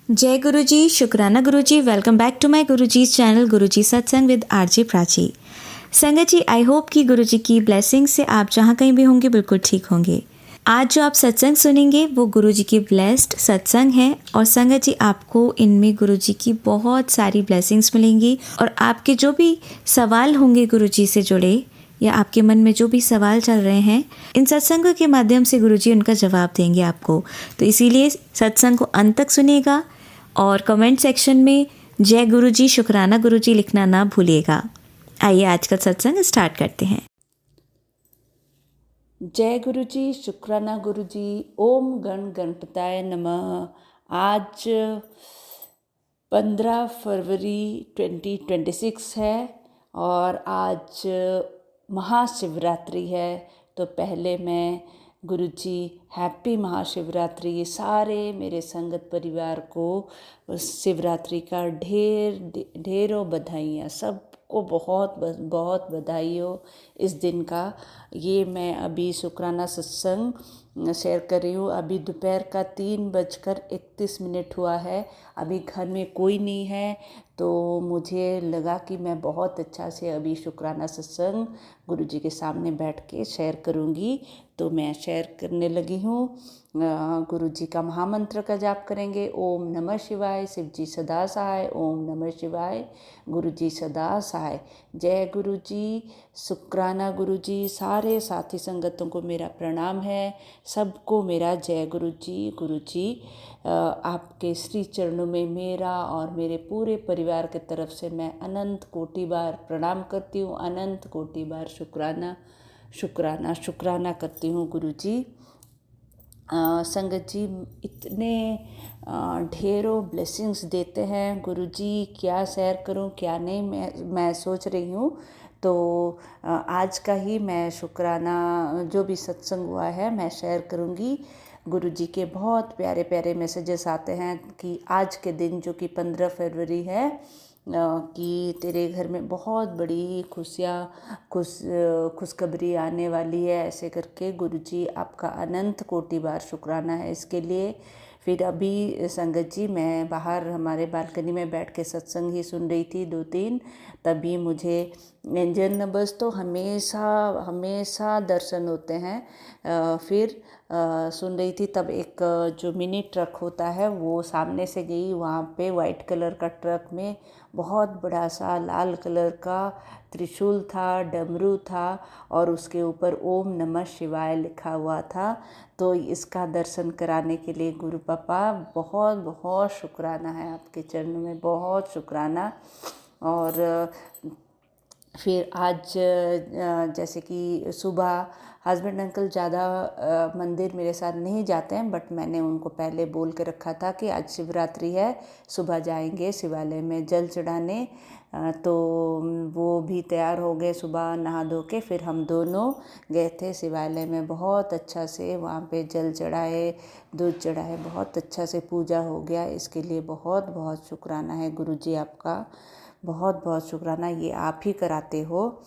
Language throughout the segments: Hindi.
जय गुरु जी, शुक्राना गुरु जी। Welcome back to my Guru ji channel गुरु जी सत्संग विद आरजे प्राची। संगत जी, आई होप कि गुरु जी की ब्लेसिंग से आप जहाँ कहीं भी होंगे बिल्कुल ठीक होंगे। आज जो आप सत्संग सुनेंगे वो गुरु जी की ब्लेस्ड सत्संग है और संगत जी आपको इनमें गुरु जी की बहुत सारी ब्लेसिंग्स मिलेंगी और आपके जो भी सवाल होंगे गुरु जी से जुड़े या आपके मन में जो भी सवाल चल रहे हैं, इन सत्संगों के माध्यम से गुरुजी उनका जवाब देंगे आपको। तो इसीलिए सत्संग को अंत तक सुनिएगा और कमेंट सेक्शन में जय गुरुजी, शुक्राना गुरुजी लिखना ना भूलिएगा। आइए आज का सत्संग स्टार्ट करते हैं। जय गुरुजी, शुक्राना गुरुजी। ओम गण गणपताय नमः। आज 15 फरवरी 2026 है और आज महाशिवरात्रि है। तो पहले मैं गुरुजी हैप्पी महाशिवरात्रि सारे मेरे संगत परिवार को शिवरात्रि का ढेरों बधाइयाँ, सबको बहुत बहुत बधाई हो इस दिन का। ये मैं अभी शुक्राना सत्संग शेयर कर रही हूँ। अभी दोपहर का 3:31 हुआ है। अभी घर में कोई नहीं है तो मुझे लगा कि मैं बहुत अच्छा से अभी शुक्राना सत्संग गुरुजी के सामने बैठ के शेयर करूँगी। तो मैं शेयर करने लगी हूँ। गुरुजी का महामंत्र का जाप करेंगे। ओम नमः शिवाय, शिव जी सदा सहाय। ओम नमः शिवाय, गुरुजी सदा सहाय। जय गुरुजी, शुक्राना गुरुजी। सारे साथी संगतों को मेरा प्रणाम है। सबको मेरा जय गुरुजी। गुरुजी आपके श्री चरणों में मेरा और मेरे पूरे परिवार के तरफ से मैं अनंत कोटि बार प्रणाम करती हूँ। अनंत कोटि बार शुक्राना शुक्राना शुक्राना करती हूँ गुरुजी। संगत जी इतने ढेरों ब्लेसिंग्स देते हैं गुरुजी, क्या शेयर करूं क्या नहीं, मैं सोच रही हूँ। तो आज का ही मैं शुक्राना जो भी सत्संग हुआ है मैं शेयर करूँगी। गुरुजी के बहुत प्यारे प्यारे मैसेजेस आते हैं कि आज के दिन जो कि 15 फरवरी है कि तेरे घर में बहुत बड़ी खुशखबरी आने वाली है, ऐसे करके गुरुजी आपका अनंत कोटि बार शुक्राना है इसके लिए। फिर अभी संगत जी मैं बाहर हमारे बालकनी में बैठ के सत्संग ही सुन रही थी 2-3, तभी मुझे एंजल नंबर्स तो हमेशा हमेशा दर्शन होते हैं। फिर सुन रही थी तब एक जो मिनी ट्रक होता है वो सामने से गई। वहाँ पे वाइट कलर का ट्रक में बहुत बड़ा सा लाल कलर का त्रिशूल था, डमरू था और उसके ऊपर ओम नमः शिवाय लिखा हुआ था। तो इसका दर्शन कराने के लिए गुरु पापा बहुत बहुत शुक्राना है, आपके चरणों में बहुत शुक्राना। और फिर आज जैसे कि सुबह हस्बैंड अंकल ज़्यादा मंदिर मेरे साथ नहीं जाते हैं, बट मैंने उनको पहले बोल के रखा था कि आज शिवरात्रि है, सुबह जाएंगे शिवालय में जल चढ़ाने। तो वो भी तैयार हो गए सुबह नहा धो के। फिर हम दोनों गए थे शिवालय में, बहुत अच्छा से वहाँ पे जल चढ़ाए, दूध चढ़ाए, बहुत अच्छा से पूजा हो गया। इसके लिए बहुत बहुत शुक्राना है गुरुजी आपका, बहुत बहुत शुक्राना, ये आप ही कराते हो।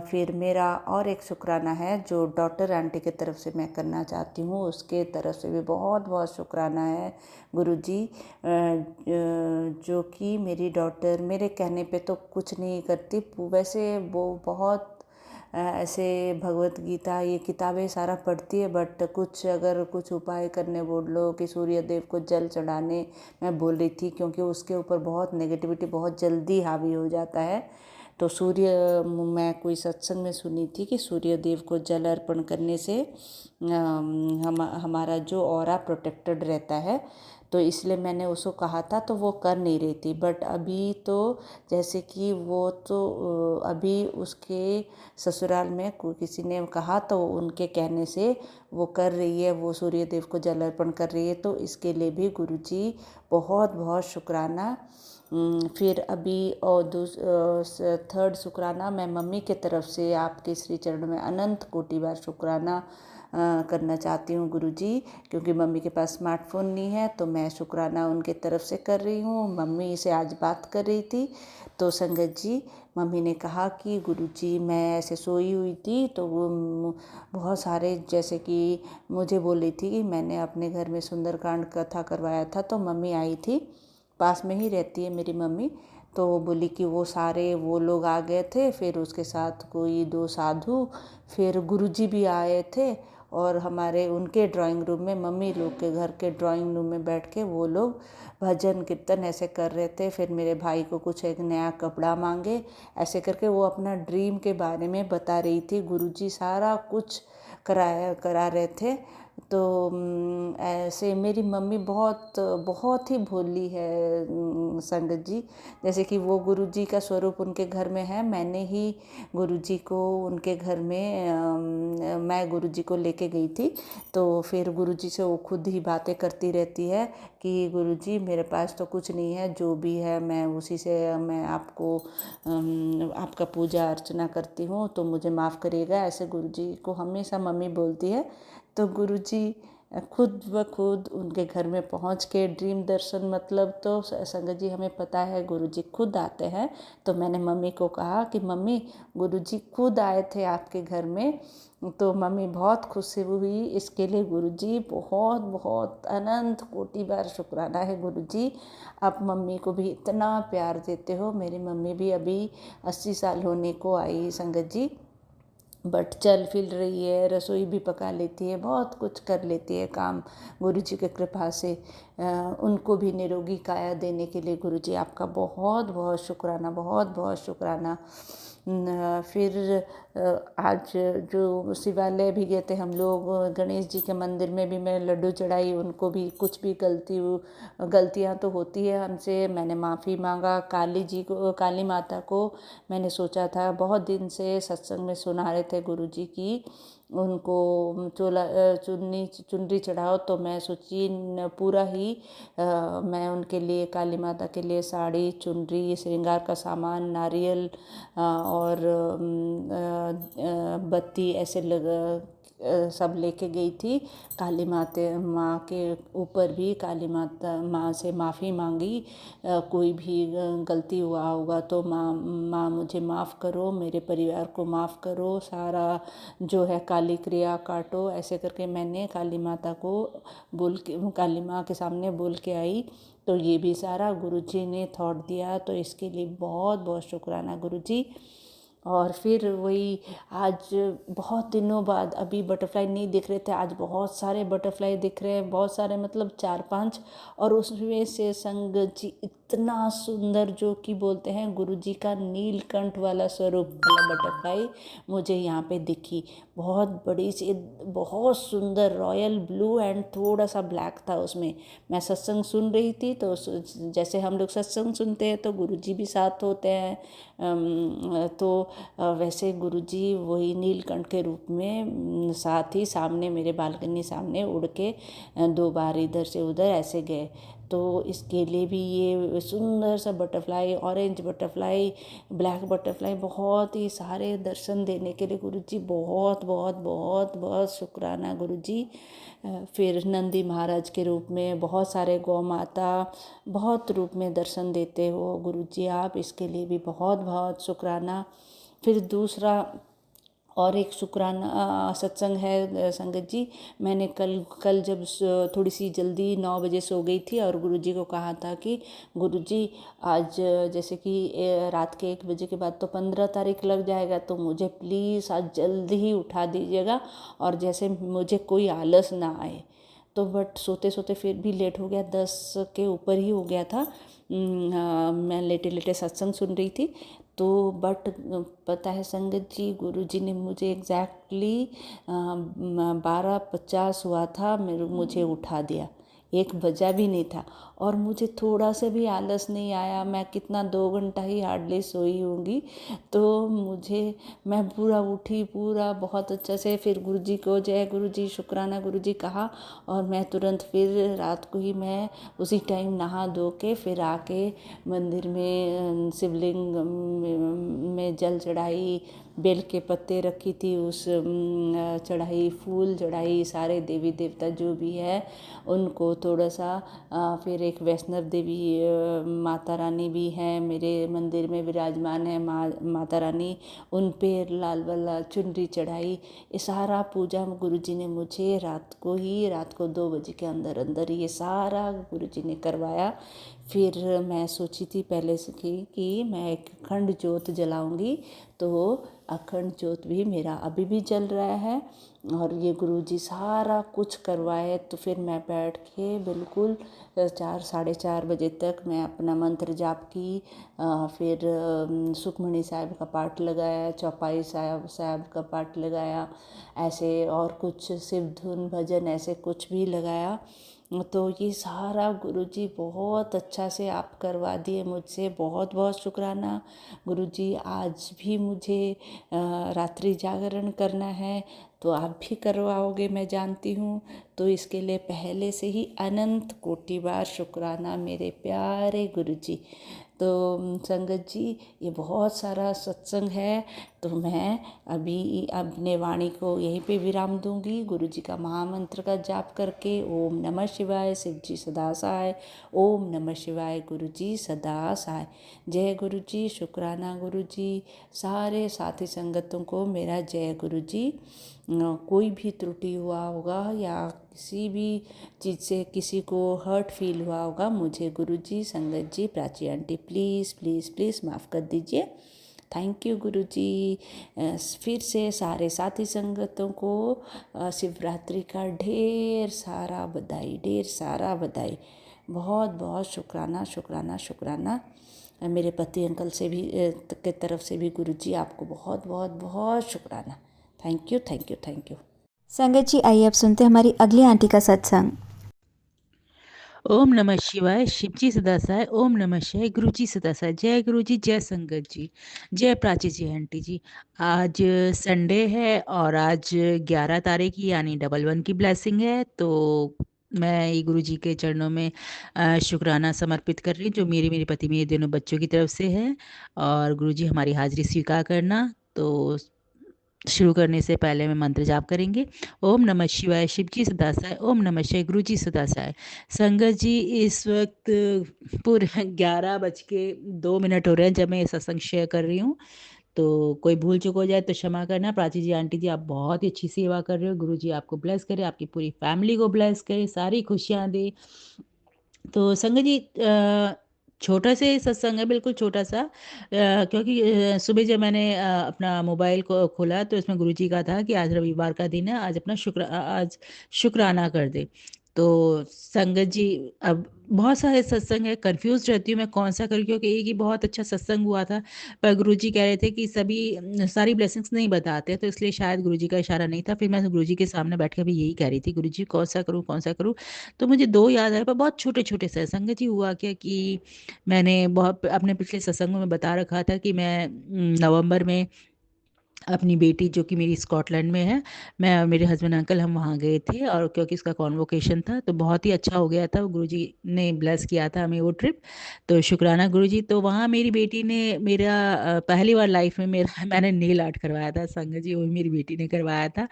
फिर मेरा और एक शुक्राना है जो डॉटर आंटी की तरफ से मैं करना चाहती हूँ, उसके तरफ से भी बहुत बहुत शुक्राना है गुरुजी। जो कि मेरी डॉटर मेरे कहने पे तो कुछ नहीं करती, वैसे वो बहुत ऐसे भगवत गीता ये किताबें सारा पढ़ती है, बट कुछ अगर कुछ उपाय करने बोल लो कि सूर्य देव को जल चढ़ाने मैं बोल रही थी, क्योंकि उसके ऊपर बहुत नेगेटिविटी बहुत जल्दी हावी हो जाता है। तो मैं कोई सत्संग में सुनी थी कि सूर्य देव को जल अर्पण करने से हमारा जो ऑरा प्रोटेक्टेड रहता है। तो इसलिए मैंने उसको कहा था तो वो कर नहीं रही थी, बट अभी तो जैसे कि वो तो अभी उसके ससुराल में किसी ने कहा तो उनके कहने से वो कर रही है, वो सूर्य देव को जल अर्पण कर रही है। तो इसके लिए भी गुरुजी बहुत बहुत शुक्राना। फिर अभी और थर्ड शुक्राना मैं मम्मी के तरफ से आपके श्री चरण में अनंत कोटि बार शुक्राना करना चाहती हूँ गुरुजी, क्योंकि मम्मी के पास स्मार्टफोन नहीं है। तो मैं शुक्राना उनके तरफ से कर रही हूँ। मम्मी से आज बात कर रही थी तो संगत जी मम्मी ने कहा कि गुरुजी मैं ऐसे सोई हुई थी तो वो बहुत सारे, जैसे कि मुझे बोल रही थी कि मैंने अपने घर में सुंदरकांड कथा करवाया था। तो मम्मी आई थी, पास में ही रहती है मेरी मम्मी। तो बोली कि वो सारे वो लोग आ गए थे, फिर उसके साथ कोई 2 साधु, फिर गुरुजी भी आए थे। और हमारे उनके ड्राइंग रूम में, मम्मी लोग के घर के ड्राइंग रूम में बैठ के वो लोग भजन कीर्तन ऐसे कर रहे थे। फिर मेरे भाई को कुछ एक नया कपड़ा मांगे, ऐसे करके वो अपना ड्रीम के बारे में बता रही थी। गुरुजी सारा कुछ करा रहे थे। तो ऐसे मेरी मम्मी बहुत बहुत ही भोली है संगत जी। जैसे कि वो गुरुजी का स्वरूप उनके घर में है। मैंने ही गुरुजी को उनके घर में मैं गुरुजी को लेके गई थी। तो फिर गुरुजी से वो खुद ही बातें करती रहती है कि गुरुजी मेरे पास तो कुछ नहीं है, जो भी है मैं उसी से मैं आपको आपका पूजा अर्चना करती हूँ, तो मुझे माफ़ करिएगा, ऐसे गुरुजी को हमेशा मम्मी बोलती है। तो गुरुजी खुद ब खुद उनके घर में पहुंच के ड्रीम दर्शन, मतलब तो संगत जी हमें पता है गुरुजी खुद आते हैं। तो मैंने मम्मी को कहा कि मम्मी गुरुजी खुद आए थे आपके घर में। तो मम्मी बहुत खुश हुई। इसके लिए गुरुजी बहुत बहुत अनंत कोटि बार शुक्राना है गुरुजी। आप मम्मी को भी इतना प्यार देते हो। मेरी मम्मी भी अभी 80 साल होने को आई संगत जी, बट चल फिर रही है, रसोई भी पका लेती है, बहुत कुछ कर लेती है काम गुरुजी की कृपा से। उनको भी निरोगी काया देने के लिए गुरुजी आपका बहुत बहुत शुक्राना, बहुत बहुत शुक्राना। फिर आज जो शिवालय भी गए थे हम लोग, गणेश जी के मंदिर में भी मैं लड्डू चढ़ाई। उनको भी कुछ भी गलतियाँ तो होती है हमसे, मैंने माफ़ी मांगा। काली माता को मैंने सोचा था, बहुत दिन से सत्संग में सुना रहे थे गुरुजी की उनको चुनरी चढ़ाओ। तो मैं सोची पूरा ही मैं उनके लिए, काली माता के लिए साड़ी, चुनरी, श्रृंगार का सामान, नारियल और बत्ती ऐसे सब लेके गई थी। काली माँ के ऊपर भी काली माता माँ से माफ़ी मांगी। कोई भी गलती हुआ होगा तो माँ मुझे माफ़ करो, मेरे परिवार को माफ़ करो, सारा जो है काली क्रिया काटो, ऐसे करके मैंने काली माता को काली माँ के सामने बोल के आई। तो ये भी सारा गुरुजी ने थॉट दिया, तो इसके लिए बहुत बहुत शुक्राना गुरुजी। और फिर वही आज बहुत दिनों बाद, अभी बटरफ्लाई नहीं दिख रहे थे, आज बहुत सारे बटरफ्लाई दिख रहे हैं, बहुत सारे मतलब 4-5। और उसमें से संगत जी इतना सुंदर, जो कि बोलते हैं गुरुजी का नीलकंठ वाला स्वरूप वाला बटरफ्लाई मुझे यहाँ पे दिखी। बहुत बड़ी सी, बहुत सुंदर रॉयल ब्लू एंड थोड़ा सा ब्लैक था उसमें। मैं सत्संग सुन रही थी, तो जैसे हम लोग सत्संग सुनते हैं तो गुरुजी भी साथ होते हैं, तो वैसे गुरुजी वही नीलकंठ के रूप में साथ ही सामने, मेरे बालकनी सामने उड़ के 2 बार इधर से उधर ऐसे गए। तो इसके लिए भी ये सुंदर सा butterfly, orange butterfly, black butterfly, बहुत ही सारे दर्शन देने के लिए गुरुजी बहुत बहुत बहुत बहुत शुक्राना गुरुजी। फिर नंदी महाराज के रूप में, बहुत सारे गौ माता, बहुत रूप में दर्शन देते हो गुरुजी आप, इसके लिए भी बहुत बहुत शुक्राना। फिर दूसरा और एक शुक्राना सत्संग है संगत जी। मैंने कल जब थोड़ी सी जल्दी 9 बजे सो गई थी और गुरुजी को कहा था कि गुरुजी आज जैसे कि रात के 1 बजे के बाद तो 15 तारीख लग जाएगा, तो मुझे प्लीज़ आज जल्दी ही उठा दीजिएगा और जैसे मुझे कोई आलस ना आए। तो बट सोते सोते फिर भी लेट हो गया, 10 के ऊपर ही हो गया था। मैं लेटे लेटे सत्संग सुन रही थी। तो बट पता है संगत जी, गुरुजी ने मुझे एग्जैक्टली 12:50 हुआ था, मुझे उठा दिया। 1 बजा भी नहीं था और मुझे थोड़ा सा भी आलस नहीं आया। मैं कितना 2 घंटा ही हार्डली सोई होंगी। तो मैं पूरा उठी, पूरा बहुत अच्छा से। फिर गुरुजी को जय गुरुजी, शुक्राना गुरुजी कहा और मैं तुरंत फिर रात को ही मैं उसी टाइम नहा धो के फिर आके मंदिर में शिवलिंग में जल चढ़ाई, बेल के पत्ते रखी थी, उस चढ़ाई, फूल चढ़ाई, सारे देवी देवता जो भी है उनको थोड़ा सा। फिर एक वैष्णव देवी माता रानी भी हैं मेरे मंदिर में विराजमान है, माता रानी, उन पे लाल वाला चुनरी चढ़ाई। ये सारा पूजा गुरुजी ने मुझे रात को 2 बजे के अंदर अंदर ये सारा गुरुजी ने करवाया। फिर मैं सोची थी पहले से कि मैं एक अखंड ज्योत जलाऊंगी, तो अखंड ज्योत भी मेरा अभी भी जल रहा है। और ये गुरुजी सारा कुछ करवाए, तो फिर मैं बैठ के बिल्कुल 4 साढ़े 4 बजे तक मैं अपना मंत्र जाप की। फिर सुखमणि साहिब का पाठ लगाया, चौपाई साहब का पाठ लगाया, ऐसे और कुछ शिव धुन भजन ऐसे कुछ भी लगाया। तो ये सारा गुरुजी बहुत अच्छा से आप करवा दिए मुझसे, बहुत बहुत शुक्राना गुरुजी। आज भी मुझे रात्रि जागरण करना है, तो आप भी करवाओगे मैं जानती हूँ, तो इसके लिए पहले से ही अनंत कोटि बार शुक्राना मेरे प्यारे गुरुजी। तो संगत जी, ये बहुत सारा सत्संग है, तो मैं अभी अपने वाणी को यहीं पे विराम दूंगी, गुरुजी का महामंत्र का जाप करके। ओम नमः शिवाय, शिव जी सदा सहाय। ओम नमः शिवाय, गुरुजी सदा सहाय। जय गुरुजी, शुक्राना गुरुजी। सारे साथी संगतों को मेरा जय गुरुजी। कोई भी त्रुटि हुआ होगा या किसी भी चीज़ से किसी को हर्ट फील हुआ होगा, मुझे गुरुजी, संगत ji, Prachi aunty, please please please माफ़ कर दीजिए। Thank you Guruji. फिर से सारे साथी संगतों को शिवरात्रि का ढेर सारा बधाई, ढेर सारा बधाई। बहुत बहुत शुक्राना शुक्राना शुक्राना। मेरे पति अंकल से भी के तरफ से भी गुरुजी आपको बहुत बहुत बहुत शुक्राना। Thank you thank you thank you. संगत जी, आइए अब सुनते हैं हमारी अगली आंटी का सत्संग। ओम नमः शिवाय, शिवजी सदासाय। ओम नमः शिवाय, गुरुजी सदासाय। जय गुरुजी, जय संगत जी, जय प्राची जी, आंटी जी। आज संडे है और आज 11 तारीख यानी डबल वन की ब्लेसिंग है, तो मैं ये गुरुजी के चरणों में शुक्राना समर्पित कर रही हूँ, जो मेरे पति मेरे दोनों बच्चों की तरफ से है। और गुरुजी हमारी हाजिरी स्वीकार करना। तो शुरू करने से पहले मैं मंत्र जाप करेंगे। ओम नमः शिवाय, शिवजी सदासाय। ओम नमः शिवाय, गुरुजी सदासाय। संगत जी, इस वक्त पूरे 11:02 हो रहे हैं जब मैं ये सत्संग शेयर कर रही हूँ, तो कोई भूल चूक हो जाए तो क्षमा करना। प्राची जी, आंटी जी, आप बहुत ही अच्छी सेवा कर रहे हो। गुरु जी आपको ब्लेस करे, आपकी पूरी फैमिली को ब्लेस करे, सारी खुशियाँ दे। तो संगत जी, छोटा से सत्संग है, बिल्कुल छोटा सा, क्योंकि सुबह जब मैंने अपना मोबाइल को खोला तो इसमें गुरुजी का था कि आज रविवार का दिन है, आज अपना आज शुक्राना कर दे। तो संगत जी, अब बहुत सारे सत्संग है, कंफ्यूज रहती हूँ मैं कौन सा करूँ, क्योंकि एक ही बहुत अच्छा सत्संग हुआ था, पर गुरुजी कह रहे थे कि सारी ब्लेसिंग्स नहीं बताते, तो इसलिए शायद गुरुजी का इशारा नहीं था। फिर मैं गुरुजी के सामने बैठ के भी यही कह रही थी, गुरुजी कौन सा करूँ कौन सा करूँ। तो मुझे 2 याद आए, पर बहुत छोटे-छोटे से। संगत जी, हुआ क्या कि मैंने बहुत अपने पिछले सत्संगों में बता रखा था कि मैं नवंबर में अपनी बेटी, जो कि मेरी स्कॉटलैंड में है, मैं और मेरे हस्बैंड अंकल हम वहाँ गए थे, और क्योंकि उसका कॉन्वोकेशन था तो बहुत ही अच्छा हो गया था। वो गुरुजी ने ब्लेस किया था हमें वो ट्रिप, तो शुक्राना गुरुजी। तो वहाँ मेरी बेटी ने मेरा पहली बार लाइफ में मेरा मैंने नेल आर्ट करवाया था संगत जी, वो मेरी बेटी ने करवाया था।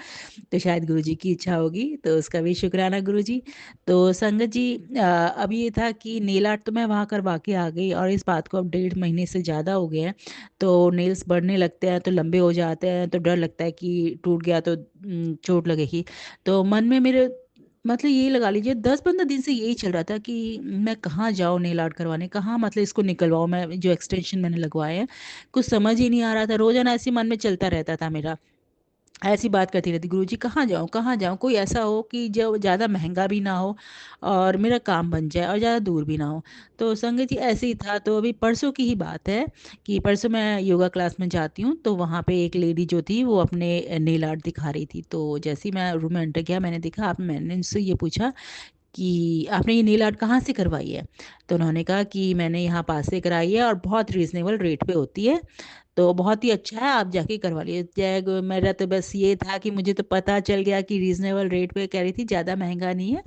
तो शायद गुरुजी की इच्छा होगी, तो उसका भी शुक्राना गुरुजी। तो संगत जी, अब ये था कि नेल आर्ट तो मैं वहाँ करवा के आ गई, और इस बात को अब 1.5 महीने से ज़्यादा हो गए हैं, तो नेल्स बढ़ने लगते हैं, तो लंबे हो जाते हैं, तो डर लगता है कि टूट गया तो चोट लगेगी। तो मन में मेरे, मतलब यही लगा लीजिए 10-15 दिन से यही चल रहा था कि मैं कहाँ जाऊँ नेल आर्ट करवाने, कहाँ मतलब इसको निकलवाऊँ मैं, जो एक्सटेंशन मैंने लगवाए हैं। कुछ समझ ही नहीं आ रहा था, रोज़ाना ऐसे मन में चलता रहता था मेरा, ऐसी बात करती रहती, गुरुजी कहाँ जाऊँ कहाँ जाऊँ, कोई ऐसा हो कि जो ज़्यादा महंगा भी ना हो और मेरा काम बन जाए और ज़्यादा दूर भी ना हो। तो संगत जी, ऐसे ही था। तो अभी परसों की ही बात है कि परसों मैं योगा क्लास में जाती हूँ, तो वहाँ पे एक लेडी जो थी वो अपने नेल आर्ट दिखा रही थी। तो जैसे ही मैं रूम में एंटर किया, मैंने देखा, मैंने उनसे ये पूछा कि आपने ये नेल आर्ट कहाँ से करवाई है? तो उन्होंने कहा कि मैंने यहाँ पास से कराई है और बहुत रीज़नेबल रेट पे होती है, तो बहुत ही अच्छा है, आप जाके करवा लीजिए। मेरा तो बस ये था कि मुझे तो पता चल गया कि रीज़नेबल रेट पे कह रही थी, ज़्यादा महँगा नहीं है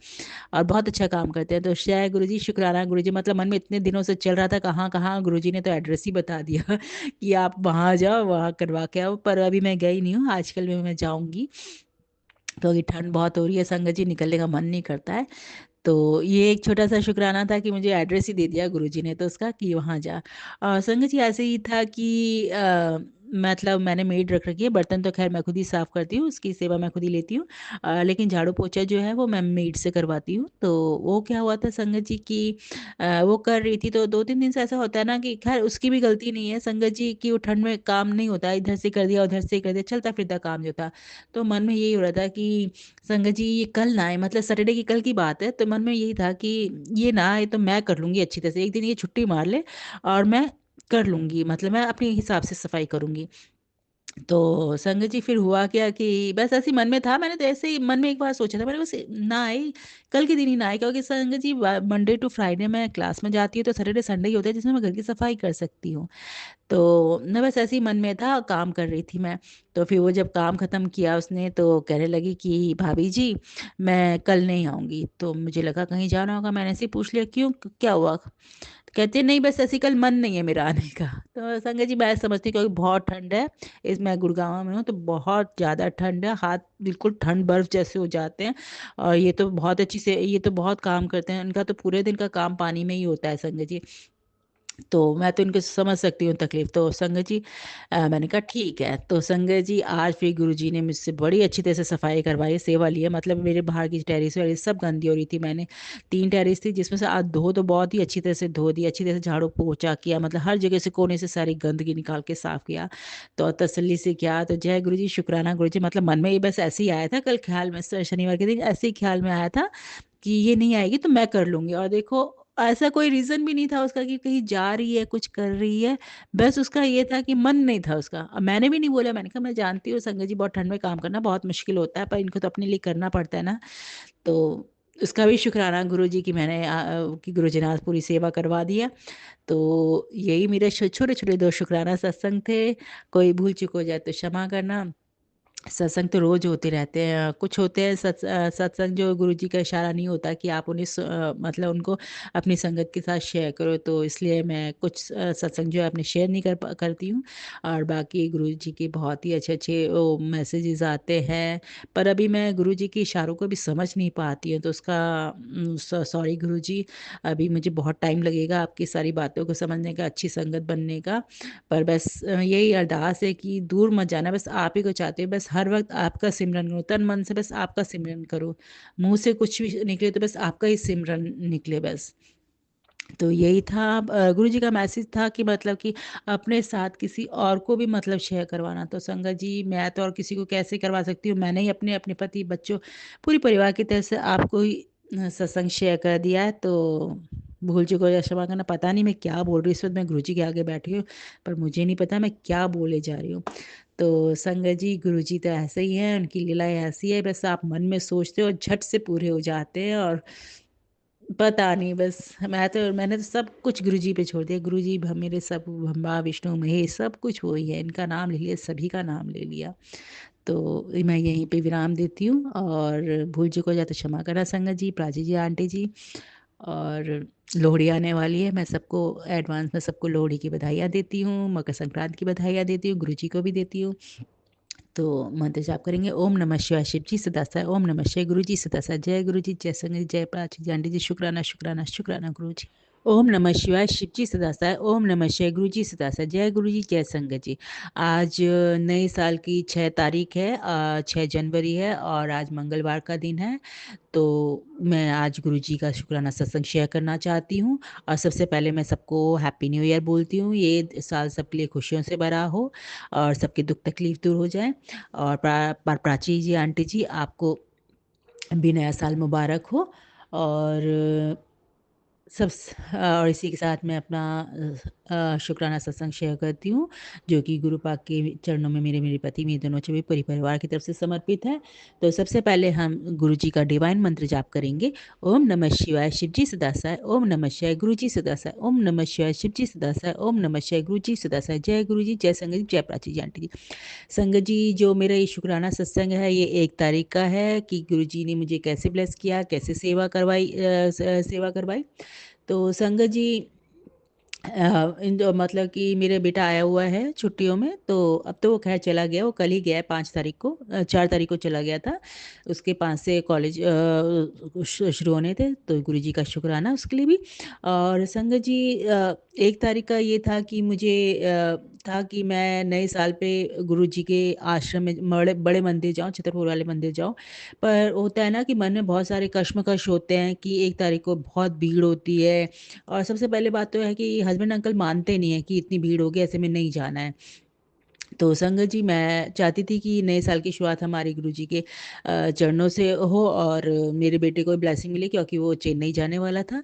और बहुत अच्छा काम करते हैं। तो जय गुरुजी, शुक्राना गुरुजी, मतलब मन में इतने दिनों से चल रहा था कहाँ-कहाँ, गुरुजी ने तो एड्रेस ही बता दिया कि आप वहाँ जाओ, वहाँ करवा के आओ, पर अभी मैं गई नहीं हूँ, आजकल में मैं जाऊँगी। तो अभी ठंड बहुत हो रही है संगत जी, निकलने का मन नहीं करता है। तो ये एक छोटा-सा शुकराना था कि मुझे एड्रेस ही दे दिया गुरुजी ने तो उसका कि वहाँ जा। संगत जी ऐसे ही था कि मतलब मैंने मेड रख रखी है, बर्तन तो ख़ैर मैं खुद ही साफ़ करती हूँ, उसकी सेवा मैं खुद ही लेती हूँ। लेकिन झाड़ू-पोछा जो है वो मैं मेड से करवाती हूँ। तो वो क्या हुआ था संगत जी कि वो कर रही थी तो 2-3 दिन से ऐसा होता है ना कि ख़ैर उसकी भी गलती नहीं है संगत जी कि वो ठंड में काम नहीं होता, इधर से कर दिया, उधर से कर दिया, चलता-फिरता काम जो था। तो मन में यही हो रहा था कि संगत जी ये कल ना आए, मतलब सैटरडे की कल की बात है, तो मन में यही था कि ये ना आए तो मैं कर लूँगी अच्छी तरह से, एक दिन ये छुट्टी मार ले और मैं कर लूँगी, मतलब मैं अपने हिसाब से सफाई करूँगी। तो संगत जी फिर हुआ क्या कि बस ऐसे ही मन में था, मैंने तो ऐसे ही मन में एक बार सोचा था, मैंने बस ना आए, कल के दिन ही ना आए, क्योंकि संगत जी मंडे टू फ्राइडे मैं क्लास में जाती हूँ, तो सैटरडे संडे ही होता है जिसमें मैं घर की सफाई कर सकती हूँ। तो ना बस ऐसे ही मन में था, काम कर रही थी मैं। तो फिर वो जब काम ख़त्म किया उसने तो कहने लगी कि भाभी जी मैं कल नहीं आऊँगी। तो मुझे लगा कहीं जाना होगा, मैंने ऐसे ही पूछ लिया क्यों क्या हुआ? तो कहती है नहीं बस ऐसे ही कल मन नहीं है मेरा आने का। तो संगत जी मैं समझती हूँ क्योंकि बहुत ठंड है, इस मैं गुड़गाँव में हूँ तो बहुत ज़्यादा ठंड है, हाथ बिल्कुल ठंड बर्फ़ जैसे हो जाते हैं और ये तो बहुत अच्छी से ये तो बहुत काम करते हैं, इनका तो पूरे दिन का काम पानी में ही होता है संगत जी। तो मैं तो इनको समझ सकती हूँ तकलीफ़। तो संगत जी मैंने कहा ठीक है। तो संगत जी आज फिर गुरुजी ने मुझसे बड़ी अच्छी तरह से सफाई करवाई, सेवा ली है। मतलब मेरे बाहर की टेरेस वेरेस सब गंदी हो रही थी। मैंने 3 टेरेस थी जिसमें से आज 2 तो बहुत ही अच्छी तरह से धो दी, अच्छी तरह से झाड़ू-पोंछा किया, मतलब हर जगह से कोने से सारी गंदगी निकाल के साफ़ किया। तो तसल्ली से किया तो जय गुरुजी, शुक्राना गुरुजी, मतलब मन में ये बस ऐसे ही आया था कल ख़्याल में, शनिवार के दिन ऐसे ही ख़्याल में आया था कि ये नहीं आएगी तो मैं कर लूँगी। और देखो ऐसा कोई रीज़न भी नहीं था उसका कि कहीं जा रही है, कुछ कर रही है, बस उसका ये था कि मन नहीं था उसका। अब मैंने भी नहीं बोला, मैंने कहा मैं जानती हूँ संगत जी बहुत ठंड में काम करना बहुत मुश्किल होता है, पर इनको तो अपने लिए करना पड़ता है ना। तो उसका भी शुक्राना गुरुजी कि मैंने कि गुरुजी ने आज पूरी सेवा करवा दी है। तो यही मेरे छोटे-छोटे 2 शुक्राना सत्संग थे। कोई भूल-चूक हो जाए तो क्षमा करना। सत्संग तो रोज़ होते रहते हैं। कुछ होते हैं सत्संग जो गुरुजी का इशारा नहीं होता कि आप उन्हें मतलब उनको अपनी संगत के साथ शेयर करो, तो इसलिए मैं कुछ सत्संग जो है अपने शेयर नहीं करती हूँ और बाकी गुरुजी के बहुत ही अच्छे-अच्छे वो मैसेजेस आते हैं, पर अभी मैं गुरुजी के इशारों को भी समझ नहीं पाती हूँ, तो उसका सॉरी गुरुजी, अभी मुझे बहुत टाइम लगेगा आपकी सारी बातों को समझने का, अच्छी संगत बनने का। पर बस यही अरदास है कि दूर मत जाना, बस आप ही को चाहती हूँ, बस हर वक़्त आपका सिमरन करूँ, तन मन से बस आपका सिमरन करूँ। मुँह से कुछ भी निकले तो बस आपका ही सिमरन निकले बस। तो यही था गुरुजी का मैसेज था कि मतलब कि अपने साथ किसी और को भी मतलब शेयर करवाना। तो संगत जी मैं तो और किसी को कैसे करवा सकती हूँ? मैंने ही अपने पति, बच्चों, पूरे परिवार की तरफ से आपको ही सत्संग शेयर कर दिया है, तो भूल-चूक हो जाए क्षमा करना। पता नहीं मैं क्या बोल रही हूँ, इस वक़्त मैं गुरुजी के आगे बैठी हूँ, पर मुझे नहीं पता मैं क्या बोले जा रही हूँ। तो संगत जी गुरुजी तो ऐसे ही हैं, उनकी लीलाएँ ऐसी है, बस आप मन में सोचते हो झट से पूरे हो जाते हैं और पता नहीं बस मैंने तो सब कुछ गुरुजी पे छोड़ दिया। गुरुजी मेरे सब ब्रह्मा, विष्णु, महेश सब कुछ वो ही है। इनका नाम ले लिया, सभी का नाम ले लिया। तो मैं यहीं पे विराम देती हूँ और भूल-चूक हो जाए तो क्षमा करना संगत जी, प्राची जी, आंटी जी। और लोहड़ी आने वाली है, मैं सबको एडवांस में सबको लोहड़ी की बधाइयाँ देती हूँ, मकर संक्रांति की बधाइयाँ देती हूँ, गुरुजी को भी देती हूँ। तो मंत्र जाप करेंगे। ओम नमः शिवाय, शिव जी सदा सहाय। ओम नमः शिवाय, गुरु जी सदा सहाय। जय गुरु जी, जय संगत जी, जय प्राची जी, आंटी जी, शुक्राना शुक्राना शुक्राना गुरु जी। ओम नमः शिवाय, शिव जी सदा सहाय। ओम नमः शिवाय, गुरु जी सदा सहाय। जय गुरु जी, जय संगत जी। आज नए साल की 6 तारीख है, 6 जनवरी है और आज मंगलवार का दिन है। तो मैं आज गुरुजी का शुक्राना सत्संग शेयर करना चाहती हूँ और सबसे पहले मैं सबको हैप्पी न्यू ईयर बोलती हूँ। ये साल सबके लिए खुशियों से भरा हो और सबके दुख तकलीफ दूर हो जाए। और प्राची जी, आंटी जी, आपको भी नया साल मुबारक हो। और और इसी के साथ मैं अपना शुक्राना सत्संग शेयर करती हूँ, जो कि गुरु पाक के चरणों में मेरे मेरे पति, मेरे दोनों छवि पूरे परिवार की तरफ से समर्पित है। तो सबसे पहले हम गुरु जी का डिवाइन मंत्र जाप करेंगे। ओम नमः शिवाय शिवजी सदासाय, ओम नमः शिवाय गुरु जी सदासाय, ओम नमः शिवाय शिवजी सदासाय, ओम नमः शिवाय गुरु जी सदासाय। जय गुरु जी, जय संगत जी, जय प्राची जी आंटी जी। संगत जी, जो मेरा ये शुक्राना सत्संग है, ये 1 तारीख का है कि गुरु जी ने मुझे कैसे ब्लेस किया, कैसे सेवा करवाई। तो संगत जी, मतलब कि मेरा बेटा आया हुआ है छुट्टियों में, तो अब तो वो खैर चला गया, वो कल ही गया है 5 तारीख को, 4 तारीख को चला गया था। उसके 5 से कॉलेज शुरू होने थे, तो गुरु जी का शुक्राना उसके लिए भी। और संगत जी, 1 तारीख का ये था कि मुझे था कि मैं नए साल पे गुरु जी के आश्रम में बड़े बड़े मंदिर जाऊँ, छतरपुर वाले मंदिर जाऊँ। पर होता है ना कि मन में बहुत सारे कश्मकश होते हैं कि 1 तारीख को बहुत भीड़ होती है, और सबसे पहले बात तो है कि हस्बैंड अंकल मानते नहीं है कि इतनी भीड़ होगी, ऐसे में नहीं जाना है। तो संगत जी, मैं चाहती थी कि नए साल की शुरुआत हमारे गुरुजी के चरणों से हो, और मेरे बेटे को ब्लेसिंग मिले, क्योंकि वो चेन्नई जाने वाला था।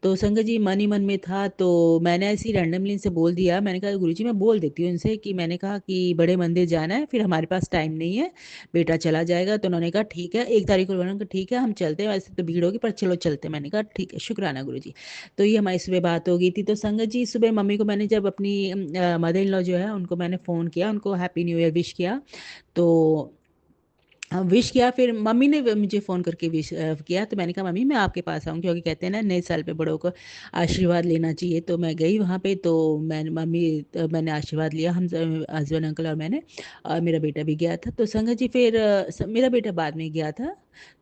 तो संगत जी, मन ही मन में था, तो मैंने ऐसे ही रैंडमली इनसे बोल दिया। मैंने कहा गुरुजी, मैं बोल देती हूँ इनसे कि मैंने कहा कि बड़े मंदिर जाना है, फिर हमारे पास टाइम नहीं है, बेटा चला जाएगा। तो उन्होंने कहा ठीक है, 1 तारीख को उन्होंने कहा ठीक है हम चलते हैं, वैसे तो भीड़ होगी पर चलो चलते हैं। मैंने कहा ठीक है, शुक्राना गुरुजी। तो ये हमारी सुबह बात हो गई थी। तो संगत जी, सुबह मम्मी को मैंने जब अपनी मदर इन लॉ जो है उनको मैंने फ़ोन किया, उनको हैप्पी न्यू ईयर विश किया। तो विश किया, फिर मम्मी ने मुझे फ़ोन करके विश किया। तो मैंने कहा मम्मी मैं आपके पास आऊँ, क्योंकि कहते हैं ना नए साल पे बड़ों को आशीर्वाद लेना चाहिए। तो मैं गई वहाँ पे, तो मैंने आशीर्वाद लिया, हम हस्बैंड अंकल और मैंने, और मेरा बेटा भी गया था। तो संगत जी, फिर मेरा बेटा बाद में गया था।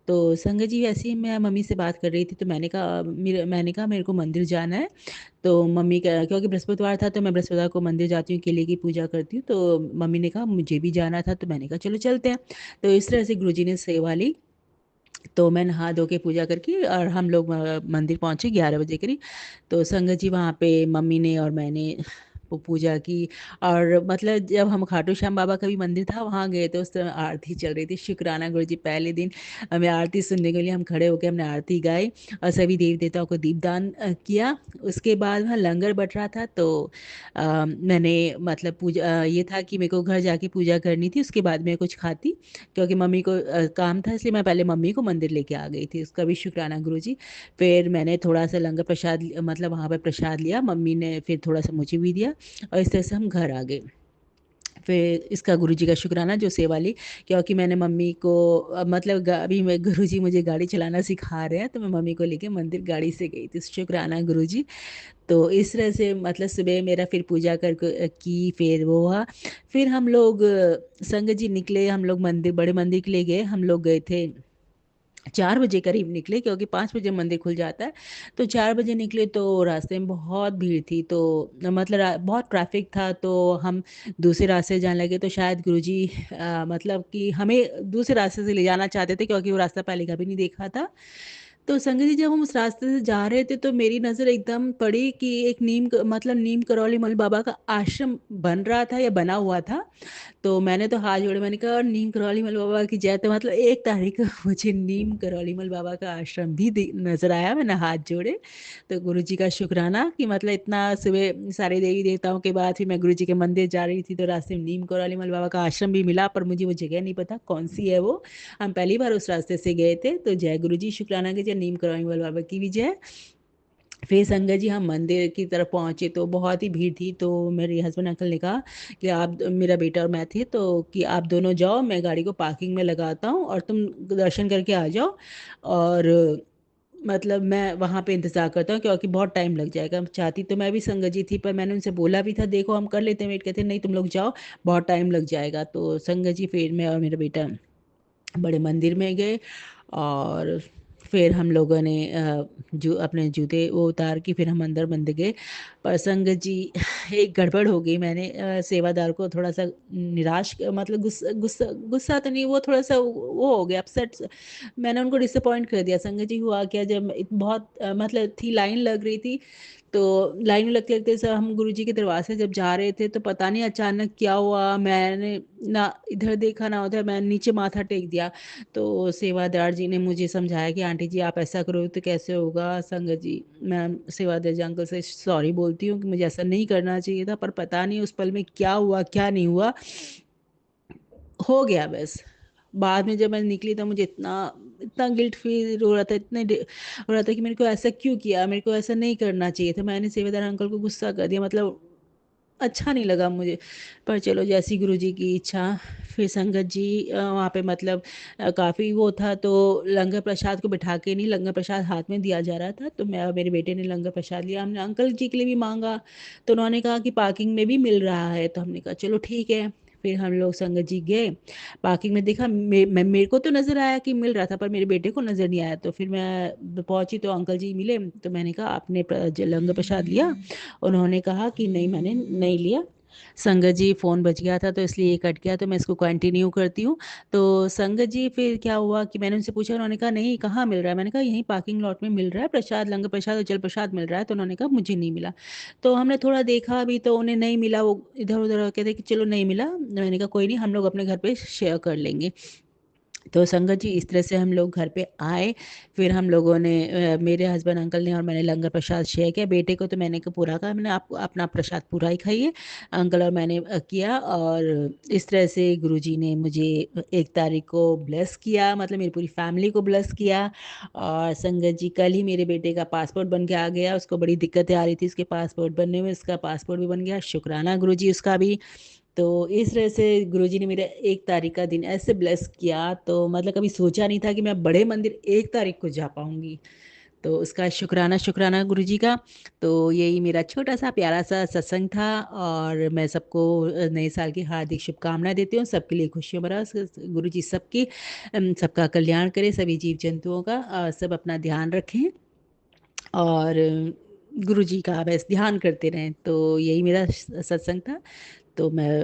तो संगत जी, ऐसे ही मैं मम्मी से बात कर रही थी, तो मैंने कहा मेरे को मंदिर जाना है। तो मम्मी का, क्योंकि बृहस्पतिवार था, तो मैं बृहस्पतिवार को मंदिर जाती हूँ, केले की पूजा करती हूँ। तो मम्मी ने कहा मुझे भी जाना था, तो मैंने कहा चलो चलते हैं। तो इस तरह से गुरुजी ने सेवा ली। तो मैं नहा धो के पूजा करके और हम लोग मंदिर पहुँचे 11 बजे करीब। तो संगत जी, वहाँ पे मम्मी ने और मैंने वो पूजा की। और मतलब जब हम खाटू श्याम बाबा का भी मंदिर था वहाँ गए, तो उस समय आरती चल रही थी। शुक्राना गुरुजी, पहले दिन हमें आरती सुनने के लिए हम खड़े होकर हमने आरती गाई, और सभी देवी देवताओं को दीपदान किया। उसके बाद वहाँ लंगर बट रहा था, तो मैंने मतलब ये था कि मेरे को घर जाके पूजा करनी थी, उसके बाद मैं कुछ खाती, क्योंकि मम्मी को काम था, इसलिए मैं पहले मम्मी को मंदिर लेके आ गई थी। उसका भी शुक्राना गुरुजी। फिर मैंने थोड़ा सा लंगर प्रसाद मतलब वहाँ पे प्रसाद लिया, मम्मी ने फिर थोड़ा सा मुझे भी दिया, और इस तरह से हम घर आ गए। फिर इसका गुरुजी का शुक्राना जो सेवा ली, क्योंकि मैंने मम्मी को मतलब अभी मैं गुरुजी मुझे गाड़ी चलाना सिखा रहे हैं, तो मैं मम्मी को लेके मंदिर गाड़ी से गई थी। शुक्राना गुरुजी। तो इस तरह से मतलब सुबह मेरा फिर पूजा कर की, फिर वो हुआ। फिर हम लोग संगत जी निकले, हम लोग मंदिर, बड़े मंदिर के लिए गए। हम लोग गए थे 4 बजे करीब निकले, क्योंकि 5 बजे मंदिर खुल जाता है। तो 4 बजे निकले, तो रास्ते में बहुत भीड़ थी, तो मतलब बहुत ट्रैफिक था। तो हम दूसरे रास्ते से जाने लगे, तो शायद गुरुजी मतलब कि हमें दूसरे रास्ते से ले जाना चाहते थे, क्योंकि वो रास्ता पहले कभी नहीं देखा था। तो संगत जी, जब हम उस रास्ते से जा रहे थे, तो मेरी नज़र एकदम पड़ी कि एक मतलब नीम करौली मल बाबा का आश्रम बन रहा था या बना हुआ था। तो मैंने तो हाथ जोड़े, मैंने कहा और नीम करौलीमल बाबा की जय। तो मतलब 1 तारीख को मुझे नीम करौलीमल बाबा का आश्रम भी नजर आया, मैंने हाथ जोड़े। तो गुरु जी का शुक्राना कि मतलब इतना सुबह सारे देवी देवताओं के बाद फिर मैं गुरु जी के मंदिर जा रही थी, तो रास्ते में नीम करौलीमल बाबा का आश्रम भी मिला, पर मुझे वो जगह नहीं पता कौन सी है वो। हम पहली बार उस रास्ते से गए थे। तो जय गुरु जी, शुक्राना कीजिए, नीम करौलीमल बाबा की भी जय। फिर संगत जी, हम मंदिर की तरफ पहुंचे, तो बहुत ही भीड़ थी। तो मेरे हस्बैंड अंकल ने कहा कि आप, मेरा बेटा और मैं थे, तो कि आप दोनों जाओ, मैं गाड़ी को पार्किंग में लगाता हूँ और तुम दर्शन करके आ जाओ। और मतलब मैं वहाँ पे इंतज़ार करता हूँ, क्योंकि बहुत टाइम लग जाएगा। चाहती तो मैं भी संगत जी थी, पर मैंने उनसे बोला भी था देखो हम कर लेते हैं वेट, कहते नहीं तुम लोग जाओ, बहुत टाइम लग जाएगा। तो संगत जी, फिर मैं और मेरा बेटा बड़े मंदिर में गए, और फिर हम लोगों ने जो अपने जूते वो उतार के फिर हम अंदर मंदिर गए। पर संगत जी, एक गड़बड़ हो गई। मैंने सेवादार को थोड़ा सा निराश, मतलब गुस्सा गुस्सा गुस्सा तो नहीं, वो थोड़ा सा वो हो गया अपसेट। मैंने उनको डिसअपॉइंट कर दिया। संगत जी, हुआ क्या, जब बहुत मतलब थी, लाइन लग रही थी, तो लाइन में लगते-लगते सब हम गुरुजी के दरवाज़े जब जा रहे थे, तो पता नहीं अचानक क्या हुआ, मैंने ना इधर देखा ना उधर, मैंने नीचे माथा टेक दिया। तो सेवादार जी ने मुझे समझाया कि आंटी जी आप ऐसा करोगे तो कैसे होगा? संगत जी मैं सेवादार जी अंकल से सॉरी बोलती हूँ कि मुझे ऐसा नहीं करना चाहिए था, पर पता नहीं उस पल में क्या हुआ, क्या नहीं हुआ, हो गया बस। बाद में जब मैं निकली तो मुझे इतना इतना गिल्ट फ़ील हो रहा था, हो रहा था कि मेरे को ऐसा क्यों किया? मेरे को ऐसा नहीं करना चाहिए था। मैंने सेवादार अंकल को गुस्सा कर दिया, मतलब अच्छा नहीं लगा मुझे। पर चलो जैसी गुरुजी की इच्छा। फिर संगत जी वहाँ पे मतलब काफ़ी वो था, तो लंगर प्रसाद को बिठा के नहीं, लंगर प्रसाद हाथ में दिया जा रहा था, तो मैं और मेरे बेटे ने लंगर प्रसाद लिया। हमने अंकल जी के लिए भी माँगा, तो उन्होंने कहा कि पार्किंग में भी मिल रहा है, तो हमने कहा चलो ठीक है। फिर हम लोग संगत जी गए, पार्किंग में देखा, मेरे को तो नज़र आया कि मिल रहा था, पर मेरे बेटे को नज़र नहीं आया। तो फिर मैं पहुँची तो अंकल जी मिले, तो मैंने कहा आपने लंगर प्रसाद लिया? उन्होंने कहा कि नहीं मैंने नहीं लिया। संगत जी फ़ोन बज गया था तो इसलिए ये कट गया, तो मैं इसको कंटिन्यू करती हूँ। तो संगत जी फिर क्या हुआ कि मैंने उनसे पूछा, उन्होंने कहा नहीं कहाँ मिल रहा है? मैंने कहा यहीं पार्किंग लॉट में मिल रहा है प्रसाद, लंगर प्रसाद और जल प्रसाद मिल रहा है। तो उन्होंने कहा मुझे नहीं मिला। तो हमने थोड़ा देखा भी तो उन्हें नहीं मिला, वो इधर-उधर कहते कि चलो नहीं मिला। मैंने कहा कोई नहीं, हम लोग अपने घर पे शेयर कर लेंगे। तो संगत जी इस तरह से हम लोग घर पे आए। फिर हम लोगों ने मेरे हस्बैंड अंकल ने और मैंने लंगर प्रसाद शेयर किया। बेटे को तो मैंने क पूरा कहा, मैंने आप अपना प्रसाद पूरा ही खाइए। अंकल और मैंने किया, और इस तरह से गुरुजी ने मुझे 1 तारीख को ब्लेस किया, मतलब मेरी पूरी फैमिली को ब्लेस किया। और संगत जी कल ही मेरे बेटे का पासपोर्ट बन के आ गया। उसको बड़ी दिक्कतें आ रही थी उसके पासपोर्ट बनने में, उसका पासपोर्ट भी बन गया। शुक्राना गुरुजी उसका भी। तो इस तरह से गुरुजी ने मेरा 1 तारीख का दिन ऐसे ब्लेस किया, तो मतलब कभी सोचा नहीं था कि मैं बड़े मंदिर 1 तारीख को जा पाऊँगी। तो उसका शुक्राना गुरुजी का। तो यही मेरा छोटा-सा प्यारा-सा सत्संग था, और मैं सबको नए साल की हार्दिक शुभकामनाएँ देती हूँ। सबके लिए खुशियों भरा गुरुजी सबकी सबका कल्याण करे, सभी जीव-जंतुओं का, सब अपना ध्यान रखें और गुरुजी का बस ध्यान करते रहें। तो यही मेरा सत्संग था। तो मैं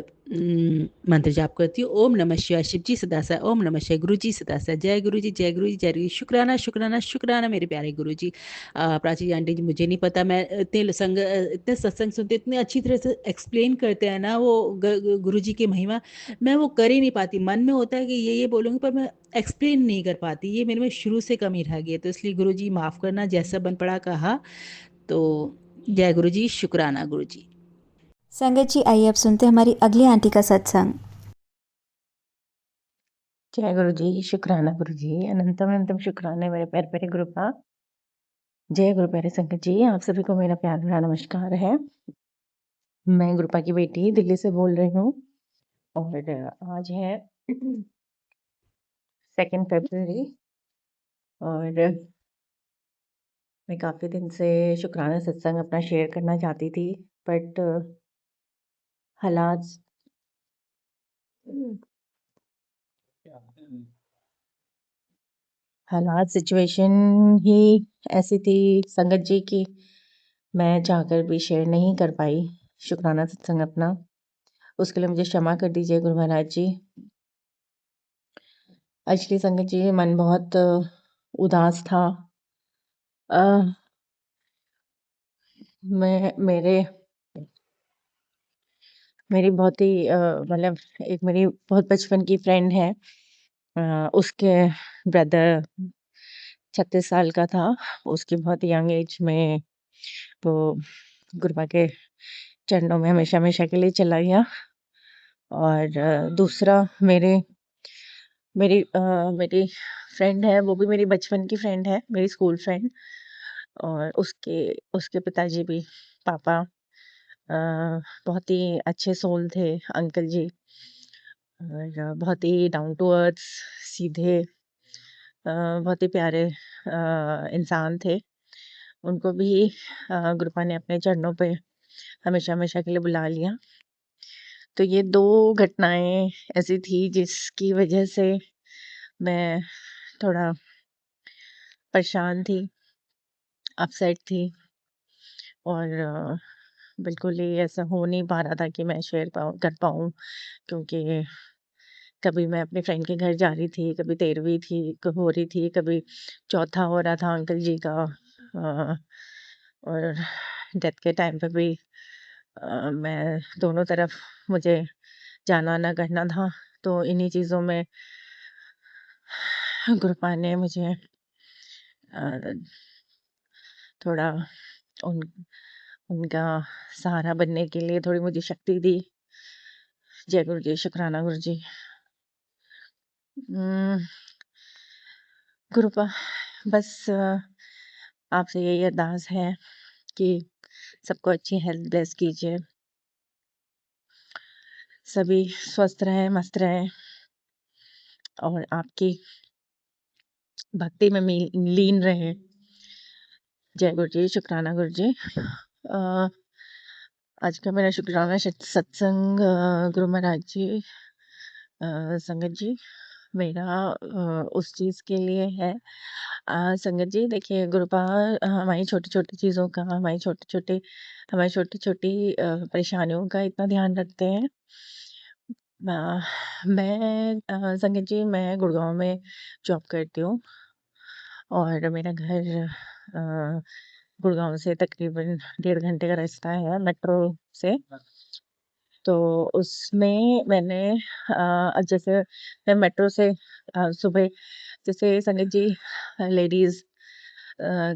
मंत्र जाप करती हूँ, ओम नमः शिवाय, शिव जी सदा सहाय, ओम नमः शिवाय, गुरु जी सदा सहाय, जय गुरु जी, जय गुरु जी, जय गुरु जी। शुक्राना शुक्राना शुक्राना मेरे प्यारे गुरु जी। प्राची जी आंटी जी, मुझे नहीं पता, मैं इतने सत्संग सुनते, इतने अच्छी तरह से एक्सप्लेन करते हैं ना वो गुरु जी की महिमा, मैं वो कर ही नहीं पाती। मन में होता है कि ये बोलूँगी, पर मैं एक्सप्लेन नहीं कर पाती, ये मेरे में शुरू से कमी रह गई है। तो इसलिए गुरु जी माफ़ करना, जैसा बन पड़ा कहा। तो जय गुरु जी, शुक्राना गुरु जी। संगत जी आइए अब सुनते हैं हमारी अगली आंटी का सत्संग। जय गुरु जी, शुक्राना गुरु जी, अनंतम अनंतम शुक्राने मेरे प्यारे प्यारे गुरु का। जय गुरु प्यारे संगत जी, आप सभी को मेरा प्यार भरा नमस्कार है। मैं गुरुपा की बेटी दिल्ली से बोल रही हूँ, और आज है 2 फरवरी, और मैं काफ़ी दिन से शुक्राना सत्संग अपना शेयर करना चाहती थी, बट हालात सिचुएशन ही ऐसी थी संगत जी की मैं चाहकर भी शेयर नहीं कर पाई शुक्राना सत्संग अपना। उसके लिए मुझे क्षमा कर दीजिए गुरु महाराज जी। एक्चुअली संगत जी मन बहुत उदास था। अ, मैं मेरी बहुत ही मतलब एक मेरी बहुत बचपन की फ्रेंड है। उसके ब्रदर 36 साल का था। उसकी बहुत यंग एज में वो गुरुपा के चरणों में हमेशा हमेशा के लिए चला गया। और दूसरा मेरी फ्रेंड है, वो भी मेरी बचपन की फ्रेंड है, मेरी स्कूल फ्रेंड। और उसके पिताजी भी, पापा बहुत ही अच्छे सोल थे अंकल जी, और बहुत ही डाउन टू अर्थ, सीधे, बहुत ही प्यारे इंसान थे। उनको भी गुरुपा ने अपने चरणों पे हमेशा हमेशा के लिए बुला लिया। तो ये 2 घटनाएँ ऐसी थी जिसकी वजह से मैं थोड़ा परेशान थी, अपसेट थी, और बिल्कुल ही ऐसा हो नहीं पा रहा था कि मैं शेयर कर पाऊँ, क्योंकि कभी मैं अपनी फ्रेंड के घर जा रही थी, कभी 13वीं हो रही थी, कभी चौथा हो रहा था अंकल जी का। और डेथ के टाइम पे भी मैं दोनों तरफ मुझे जाना आना करना था, तो इन्हीं चीज़ों में गुरुपा ने मुझे अ, थोड़ा उन उनका सहारा बनने के लिए थोड़ी मुझे शक्ति दी। जय गुरु जी, शुक्राना गुरु जी। उम, गुरुपा बस आपसे यही अरदास है कि सबको अच्छी हेल्थ ब्लेस कीजिए, सभी स्वस्थ रहें, मस्त रहें और आपकी भक्ति में लीन रहें। जय गुरु जी, शुक्राना गुरु जी। अ, आज का मेरा शुक्राना सत्संग गुरु महाराज जी, संगत जी, मेरा उस चीज़ के लिए है। संगत जी देखिए, गुरुपा हमारी छोटी-छोटी चीज़ों का, हमारी छोटी-छोटी परेशानियों का इतना ध्यान रखते हैं। मैं संगत जी, मैं गुड़गाँव में जॉब करती हूँ और मेरा घर गुड़गाँव से तकरीबन 1.5 घंटे का रास्ता है मेट्रो से। तो उसमें मैंने जैसे मैं मेट्रो से सुबह जैसे संगत जी लेडीज़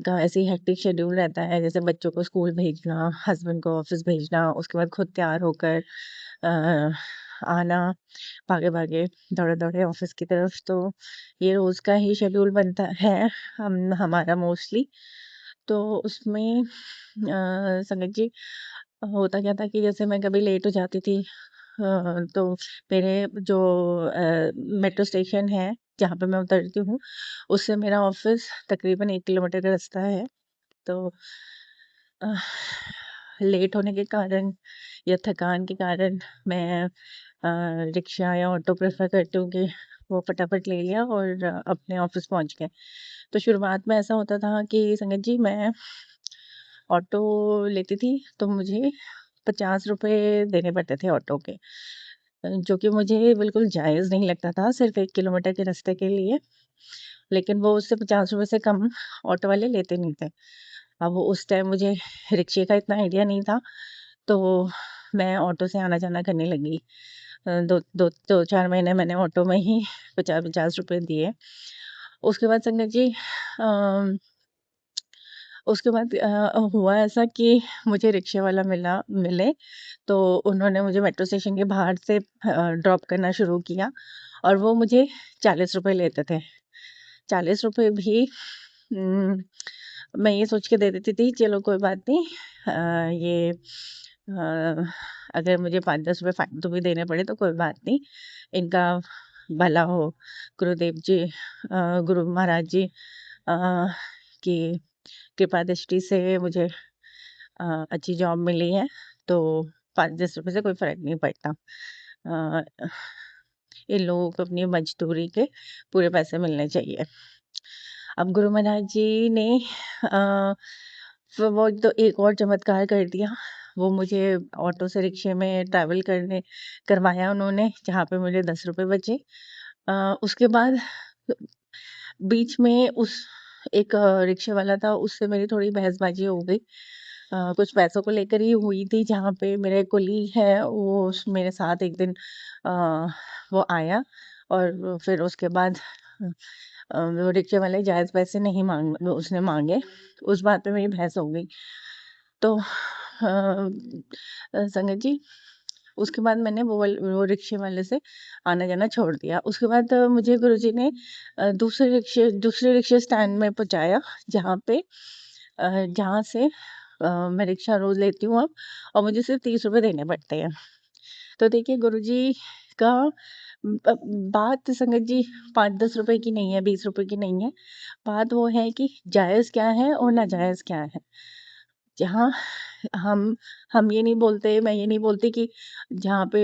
का ऐसे ही हेक्टिक शेड्यूल रहता है, जैसे बच्चों को स्कूल भेजना, हस्बैंड को ऑफिस भेजना, उसके बाद खुद तैयार होकर अ, आना, भागे-भागे, दौड़े-दौड़े ऑफिस की तरफ। तो ये रोज़ का ही शेड्यूल बनता है हमारा मोस्टली। तो उसमें संगत जी होता क्या था कि जैसे मैं कभी लेट हो जाती थी, तो मेरे जो मेट्रो स्टेशन है जहाँ पे मैं उतरती हूँ, उससे मेरा ऑफिस तकरीबन 1 किलोमीटर का रास्ता है। तो अ, लेट होने के कारण या थकान के कारण मैं रिक्शा या ऑटो प्रेफ़र करती हूँ कि वो फटाफट ले लिया और अपने ऑफिस पहुँच गए। तो शुरुआत में ऐसा होता था कि संगत जी मैं ऑटो लेती थी तो मुझे 50 रुपए देने पड़ते थे ऑटो के, जो कि मुझे बिल्कुल जायज़ नहीं लगता था सिर्फ़ 1 किलोमीटर के रास्ते के लिए। लेकिन वो उससे 50 रुपए से कम ऑटो वाले लेते नहीं थे। अब उस टाइम मुझे रिक्शे का इतना आइडिया नहीं था, तो मैं ऑटो से आना-जाना करने लगी। 2-4 महीने मैंने ऑटो में ही 50-50 रुपए दिए। उसके बाद संगत जी अ उसके बाद हुआ ऐसा कि मुझे रिक्शे वाला मिले, तो उन्होंने मुझे मेट्रो स्टेशन के बाहर से ड्रॉप करना शुरू किया और वो मुझे 40 रुपए लेते थे। 40 रुपए भी मैं ये सोच के दे देती थी चलो कोई बात नहीं, ये अगर मुझे 5-10 रुपए फालतू भी देने पड़े तो कोई बात नहीं, इनका भला हो। गुरुदेव जी गुरु महाराज जी की कृपा दृष्टि से मुझे अच्छी जॉब मिली है, तो 5-10 रुपए से कोई फ़र्क नहीं पड़ता। अ, इन लोगों को अपनी मज़दूरी के पूरे पैसे मिलने चाहिए। अब गुरु महाराज जी ने अ, फिर वो तो एक और चमत्कार कर दिया। वो मुझे ऑटो से रिक्शे में ट्रैवल करने करवाया उन्होंने, जहाँ पे मुझे 10 रुपए बचे। उसके बाद बीच में उस एक रिक्शे वाला था, उससे मेरी थोड़ी बहसबाजी हो गई। कुछ पैसों को लेकर ही हुई थी, जहाँ पे मेरा एक कोलीग है, वो मेरे साथ एक दिन अ, वो आया और फिर उसके बाद वो रिक्शे वाले जायज़ पैसे नहीं उसने माँगे। उस बात पे मेरी बहस हो गई। तो संगत जी उसके बाद मैंने वो रिक्शे वाले से आना-जाना छोड़ दिया। उसके बाद मुझे गुरुजी ने दूसरे रिक्शे स्टैंड में पहुँचाया, जहाँ पे जहाँ से मैं रिक्शा रोज़ लेती हूँ अब और मुझे सिर्फ़ 30 रुपए देने पड़ते हैं। तो देखिए गुरुजी का बात संगत जी 5-10 रुपए की नहीं है, 20 रुपए की नहीं है। बात वो है कि जायज़ क्या है और नाजायज़ क्या है। जहाँ हम हम ये नहीं बोलते, मैं ये नहीं बोलती कि जहाँ पे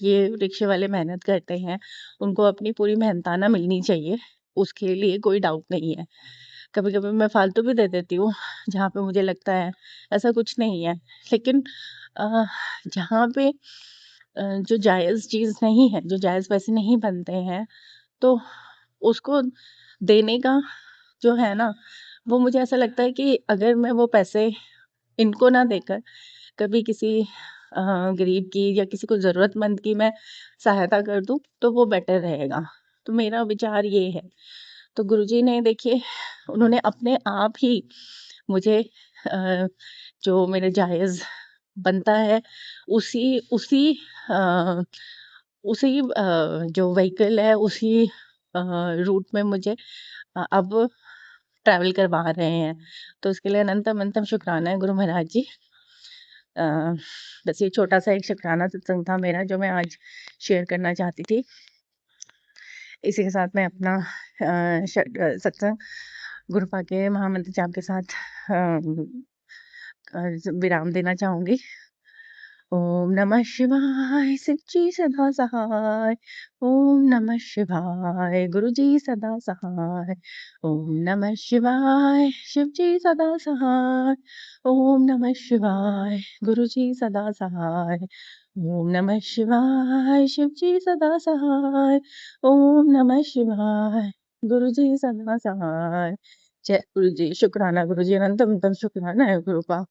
ये रिक्शे वाले मेहनत करते हैं, उनको अपनी पूरी मेहनताना मिलनी चाहिए, उसके लिए कोई डाउट नहीं है। कभी-कभी मैं फालतू भी दे देती हूँ, जहाँ पे मुझे लगता है, ऐसा कुछ नहीं है। लेकिन अ, जहाँ पे जो जायज़ चीज़ नहीं है, जो जायज़ पैसे नहीं बनते हैं, तो उसको देने का जो है ना, वो मुझे ऐसा लगता है कि अगर मैं वो पैसे इनको ना देकर कभी किसी गरीब की या किसी को ज़रूरतमंद की मैं सहायता कर दूँ, तो वो बेटर रहेगा। तो मेरा विचार ये है। तो गुरुजी ने देखिए उन्होंने अपने आप ही मुझे जो मेरे जायज़ बनता है उसी उसी अ, जो व्हीकल है उसी रूट में मुझे अब ट्रैवल करवा रहे हैं। तो उसके लिए अनंतम-अनंतम शुक्राना है गुरु महाराज जी। अ, बस ये छोटा-सा एक शुकराना सत्संग था मेरा जो मैं आज शेयर करना चाहती थी। इसी के साथ मैं अपना सत्संग गुरु पाके महामंत्र जाप के साथ विराम देना चाहूँगी। ओम नमः शिवाय शिवजी सदा सहाय। ओम नमः शिवाय गुरुजी सदा सहाय। ओम नमः शिवाय शिवजी सदा सहाय। ओम नमः शिवाय गुरुजी सदा सहाय। ओम नमः शिवाय शिवजी सदा सहाय। ओम नमः शिवाय गुरुजी सदा सहाय। जय गुरुजी। शुक्राना गुरुजी, अनंतम शुक्राना है गुरु का।